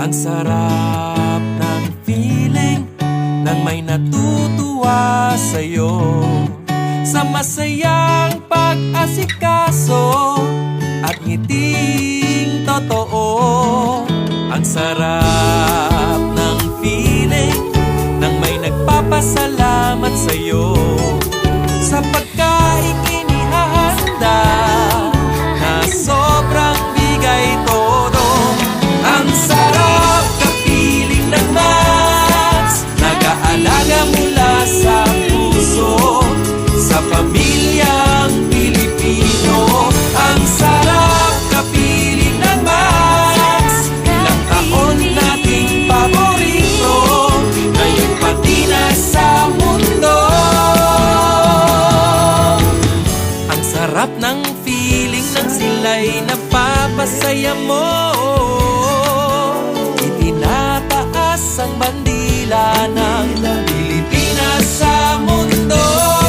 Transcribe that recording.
Ang sarap ng feeling nang may natutuwa sa'yo, sa masayang pag-asikaso at ngiting totoo. Ang sarap ng feeling nang may nagpapasalamat sa'yo, sa pagkaing inihahanda na sobrang bigay todo. Ang sarap kapiling ng Max, nag-aalaga mula sa puso, sa pamilyang Pilipino. Ang sarap kapiling ng Max, ilang taon nating paborito, ngayon pati na sa mundo. Ang sarap ng feeling nang sila'y napapasaya mo, itinataas ang bandila ng Pilipinas sa mundo.